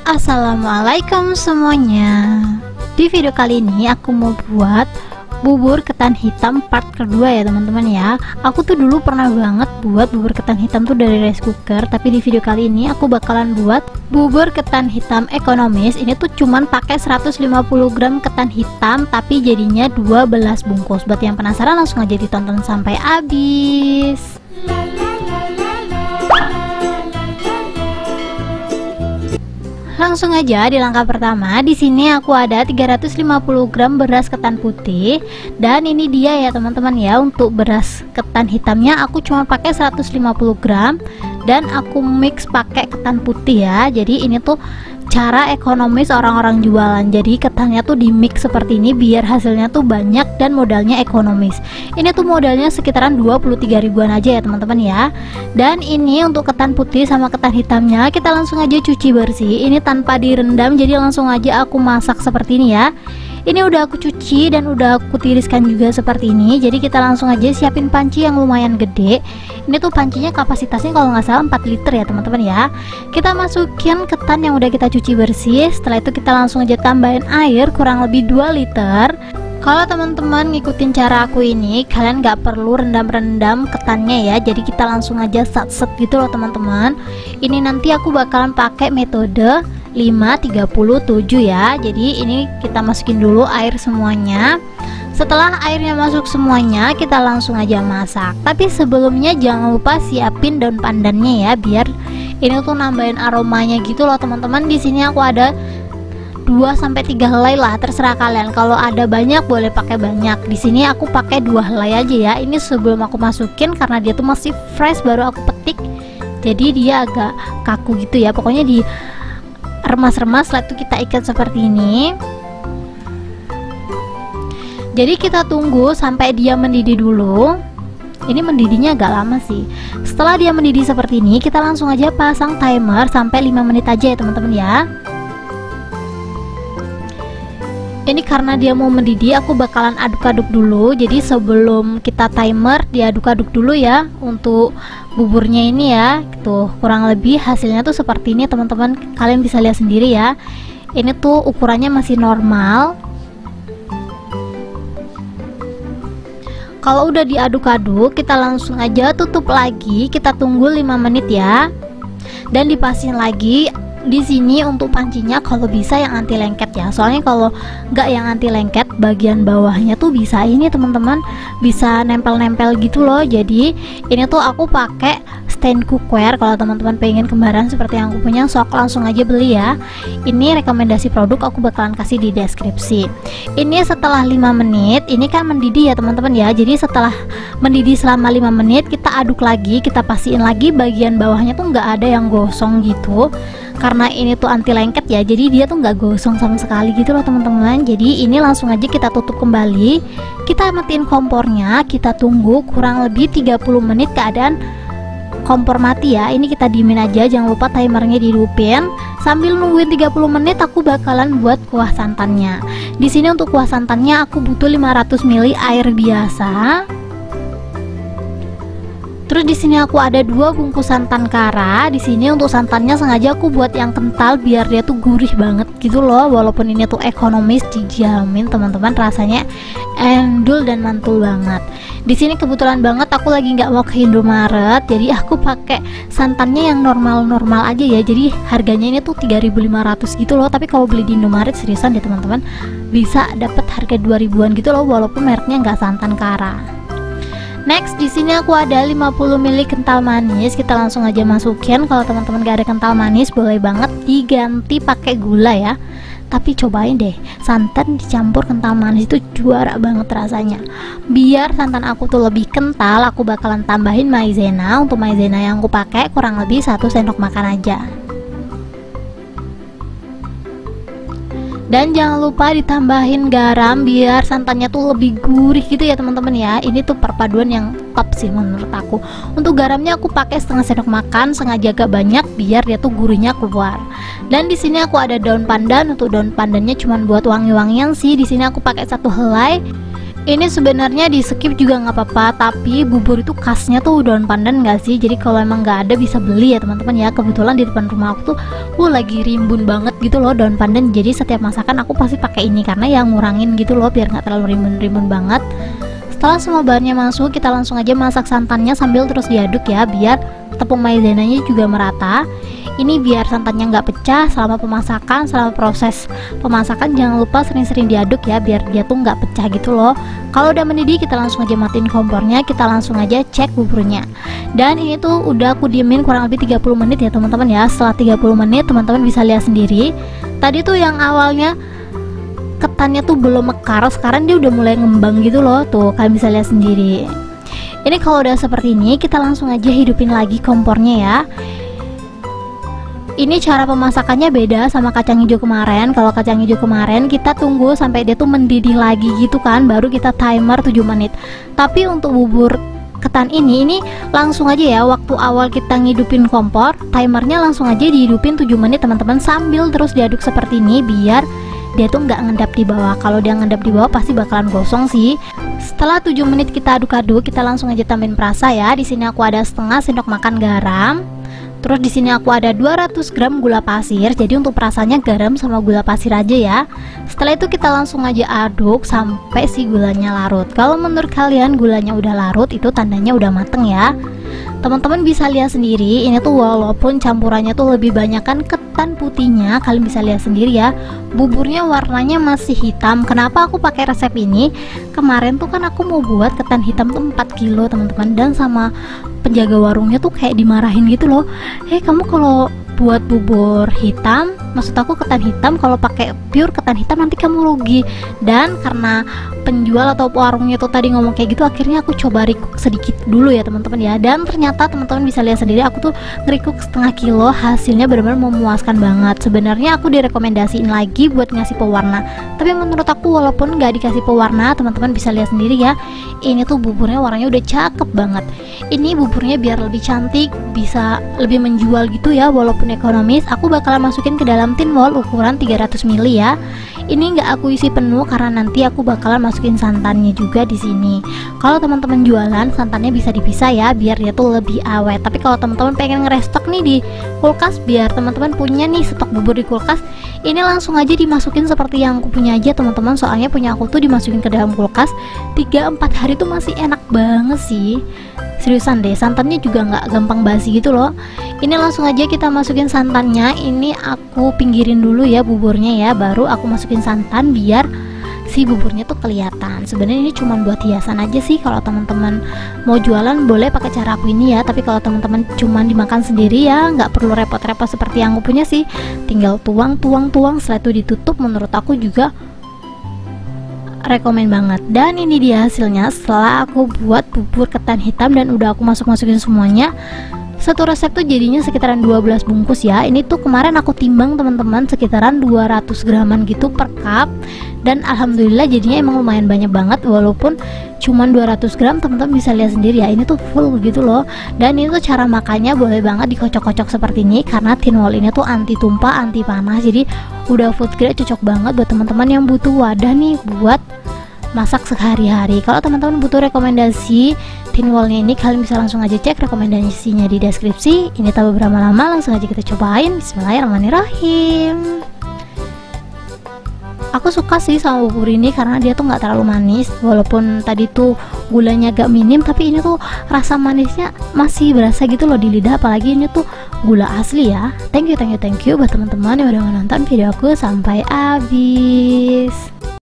Assalamualaikum semuanya. Di video kali ini aku mau buat bubur ketan hitam part kedua ya teman-teman ya. Aku tuh dulu pernah banget buat bubur ketan hitam tuh dari rice cooker, tapi di video kali ini aku bakalan buat bubur ketan hitam ekonomis. Ini tuh cuman pakai 150 gram ketan hitam tapi jadinya 12 bungkus. Buat yang penasaran langsung aja ditonton sampai habis. Langsung aja di langkah pertama. Di sini aku ada 350 gram beras ketan putih, dan ini dia ya teman-teman ya. Untuk beras ketan hitamnya aku cuma pakai 150 gram dan aku mix pakai ketan putih ya. Jadi ini tuh cara ekonomis orang-orang jualan. Jadi ketannya tuh di mix seperti ini biar hasilnya tuh banyak dan modalnya ekonomis. Ini tuh modalnya sekitaran 23 ribuan aja ya teman-teman ya. Dan ini untuk ketan putih sama ketan hitamnya kita langsung aja cuci bersih. Ini tanpa direndam, jadi langsung aja aku masak seperti ini ya. Ini udah aku cuci dan udah aku tiriskan juga seperti ini. Jadi kita langsung aja siapin panci yang lumayan gede. Ini tuh pancinya kapasitasnya kalau nggak salah 4 liter ya teman-teman ya. Kita masukin ketan yang udah kita cuci bersih. Setelah itu kita langsung aja tambahin air kurang lebih 2 liter. Kalau teman-teman ngikutin cara aku ini, kalian nggak perlu rendam-rendam ketannya ya. Jadi kita langsung aja set-set gitu loh teman-teman. Ini nanti aku bakalan pakai metode 5-30-7 ya. Jadi ini kita masukin dulu air semuanya. Setelah airnya masuk semuanya, kita langsung aja masak. Tapi sebelumnya jangan lupa siapin daun pandannya ya, biar ini tuh nambahin aromanya gitu loh teman-teman. Di sini aku ada 2-3 helai lah, terserah kalian. Kalau ada banyak boleh pakai banyak. Di sini aku pakai 2 helai aja ya. Ini sebelum aku masukin karena dia tuh masih fresh, baru aku petik. Jadi dia agak kaku gitu ya. Pokoknya di remas-remas, setelah itu kita ikat seperti ini. Jadi kita tunggu sampai dia mendidih dulu. Ini mendidihnya agak lama sih. Setelah dia mendidih seperti ini, kita langsung aja pasang timer sampai 5 menit aja ya teman-teman ya. Ini karena dia mau mendidih, aku bakalan aduk-aduk dulu. Jadi sebelum kita timer, diaduk-aduk dulu ya untuk buburnya ini ya. Tuh kurang lebih hasilnya tuh seperti ini teman-teman. Kalian bisa lihat sendiri ya. Ini tuh ukurannya masih normal. Kalau udah diaduk-aduk, kita langsung aja tutup lagi. Kita tunggu 5 menit ya. Dan dipastiin lagi. Di sini untuk pancinya kalau bisa yang anti lengket ya. Soalnya kalau nggak yang anti lengket, bagian bawahnya tuh bisa ini teman-teman, bisa nempel-nempel gitu loh. Jadi ini tuh aku pakai stand cookware. Kalau teman-teman pengen kembaran seperti yang aku punya, sok langsung aja beli ya. Ini rekomendasi produk aku bakalan kasih di deskripsi. Ini setelah 5 menit, ini kan mendidih ya teman-teman ya. Jadi setelah mendidih selama 5 menit, kita aduk lagi, kita pastiin lagi bagian bawahnya tuh nggak ada yang gosong gitu. Karena ini tuh anti lengket ya, jadi dia tuh nggak gosong sama sekali gitu loh teman-teman. Jadi ini langsung aja kita tutup kembali, kita matiin kompornya, kita tunggu kurang lebih 30 menit keadaan kompor mati ya. Ini kita diemin aja, jangan lupa timernya dihidupin. Sambil nungguin 30 menit aku bakalan buat kuah santannya. Di sini untuk kuah santannya aku butuh 500 ml air biasa. Terus di sini aku ada 2 bungkus santan kara. Di sini untuk santannya sengaja aku buat yang kental biar dia tuh gurih banget gitu loh. Walaupun ini tuh ekonomis, dijamin teman-teman rasanya endul dan mantul banget. Di sini kebetulan banget aku lagi nggak mau ke Indomaret, jadi aku pakai santannya yang normal-normal aja ya. Jadi harganya ini tuh 3.500 gitu loh. Tapi kalau beli di Indomaret seriusan deh teman-teman, bisa dapat harga 2 ribuan gitu loh, walaupun mereknya nggak santan kara. Next, di sini aku ada 50 ml kental manis. Kita langsung aja masukin. Kalau teman-teman gak ada kental manis, boleh banget diganti pakai gula ya. Tapi cobain deh, santan dicampur kental manis itu juara banget rasanya. Biar santan aku tuh lebih kental, aku bakalan tambahin maizena. Untuk maizena yang aku pakai kurang lebih 1 sendok makan aja. Dan jangan lupa ditambahin garam biar santannya tuh lebih gurih gitu ya teman-teman ya. Ini tuh perpaduan yang top sih menurut aku. Untuk garamnya aku pakai setengah sendok makan, sengaja agak banyak biar dia tuh gurihnya keluar. Dan di sini aku ada daun pandan. Untuk daun pandannya cuma buat wangi-wangian sih. Di sini aku pakai 1 helai. Ini sebenarnya di skip juga nggak apa-apa, tapi bubur itu khasnya tuh daun pandan nggak sih? Jadi kalau emang nggak ada bisa beli ya teman-teman ya. Kebetulan di depan rumah aku tuh lagi rimbun banget gitu loh daun pandan. Jadi setiap masakan aku pasti pakai ini karena yang ngurangin gitu loh biar nggak terlalu rimbun-rimbun banget. Setelah semua bahannya masuk, kita langsung aja masak santannya sambil terus diaduk ya biar tepung maizenanya juga merata. Ini biar santannya nggak pecah selama pemasakan, selama proses pemasakan jangan lupa sering-sering diaduk ya biar dia tuh nggak pecah gitu loh. Kalau udah mendidih kita langsung aja matiin kompornya, kita langsung aja cek buburnya. Dan ini tuh udah aku diemin kurang lebih 30 menit ya teman-teman ya. Setelah 30 menit teman-teman bisa lihat sendiri. Tadi tuh yang awalnya ketannya tuh belum mekar, sekarang dia udah mulai ngembang gitu loh. Tuh kalian bisa lihat sendiri. Ini kalau udah seperti ini kita langsung aja hidupin lagi kompornya ya. Ini cara pemasakannya beda sama kacang hijau kemarin. Kalau kacang hijau kemarin kita tunggu sampai dia tuh mendidih lagi gitu kan, baru kita timer 7 menit. Tapi untuk bubur ketan ini langsung aja ya, waktu awal kita ngidupin kompor, timernya langsung aja dihidupin 7 menit teman-teman, sambil terus diaduk seperti ini biar dia tuh nggak ngendap di bawah. Kalau dia ngendap di bawah pasti bakalan gosong sih. Setelah 7 menit kita aduk-aduk, kita langsung aja tambahin perasa ya. Di sini aku ada setengah sendok makan garam. Terus di sini aku ada 200 gram gula pasir. Jadi untuk perasanya garam sama gula pasir aja ya. Setelah itu kita langsung aja aduk sampai si gulanya larut. Kalau menurut kalian gulanya udah larut, itu tandanya udah mateng ya. Teman-teman bisa lihat sendiri, ini tuh walaupun campurannya tuh lebih banyak kan ketan putihnya, kalian bisa lihat sendiri ya, buburnya warnanya masih hitam. Kenapa aku pakai resep ini? Kemarin tuh kan aku mau buat ketan hitam tuh 4 kilo teman-teman, dan sama penjaga warungnya tuh kayak dimarahin gitu loh. Kamu kalau buat bubur hitam, maksud aku ketan hitam, kalau pakai pure ketan hitam nanti kamu rugi. Dan karena penjual atau warungnya tuh tadi ngomong kayak gitu, akhirnya aku coba recook sedikit dulu ya teman-teman ya. Dan ternyata teman-teman bisa lihat sendiri, aku tuh ngerecook setengah kilo, hasilnya benar-benar memuaskan banget. Sebenarnya aku direkomendasiin lagi buat ngasih pewarna, tapi menurut aku walaupun nggak dikasih pewarna, teman-teman bisa lihat sendiri ya, ini tuh buburnya warnanya udah cakep banget. Ini buburnya biar lebih cantik, bisa lebih menjual gitu ya, walaupun ekonomis, aku bakalan masukin ke dalam tin wall ukuran 300 ml ya. Ini nggak aku isi penuh karena nanti aku bakalan masukin santannya juga di sini. Kalau teman-teman jualan, santannya bisa dipisah ya biar dia tuh lebih awet. Tapi kalau teman-teman pengen ngerestok nih di kulkas, biar teman-teman punya nih stok bubur di kulkas, ini langsung aja dimasukin seperti yang aku punya aja teman-teman. Soalnya punya aku tuh dimasukin ke dalam kulkas 3-4 hari tuh masih enak banget sih. Seriusan deh, santannya juga nggak gampang basi gitu loh. Ini langsung aja kita masukin santannya. Ini aku pinggirin dulu ya buburnya ya, baru aku masukin santan biar si buburnya tuh kelihatan. Sebenarnya ini cuma buat hiasan aja sih. Kalau teman-teman mau jualan boleh pakai cara aku ini ya, tapi kalau teman-teman cuma dimakan sendiri ya nggak perlu repot-repot seperti yang aku punya sih. Tinggal tuang, setelah itu ditutup. Menurut aku juga rekomen banget. Dan ini dia hasilnya setelah aku buat bubur ketan hitam dan udah aku masukin semuanya. Satu resep tuh jadinya sekitaran 12 bungkus ya. Ini tuh kemarin aku timbang teman-teman sekitaran 200 graman gitu per cup. Dan alhamdulillah jadinya emang lumayan banyak banget, walaupun cuman 200 gram. Teman-teman bisa lihat sendiri ya, ini tuh full gitu loh. Dan ini tuh cara makannya boleh banget dikocok-kocok seperti ini, karena tin wall ini tuh anti tumpah, anti panas. Jadi udah food grade, cocok banget buat teman-teman yang butuh wadah nih buat masak sehari-hari. Kalau teman-teman butuh rekomendasi tin wallnya ini, kalian bisa langsung aja cek rekomendasinya di deskripsi. Ini tak beberapa lama, langsung aja kita cobain. Bismillahirrahmanirrahim. Aku suka sih sama bubur ini karena dia tuh nggak terlalu manis, walaupun tadi tuh gulanya agak minim, tapi ini tuh rasa manisnya masih berasa gitu loh di lidah, apalagi ini tuh gula asli ya. Thank you buat teman-teman yang udah menonton video aku sampai habis.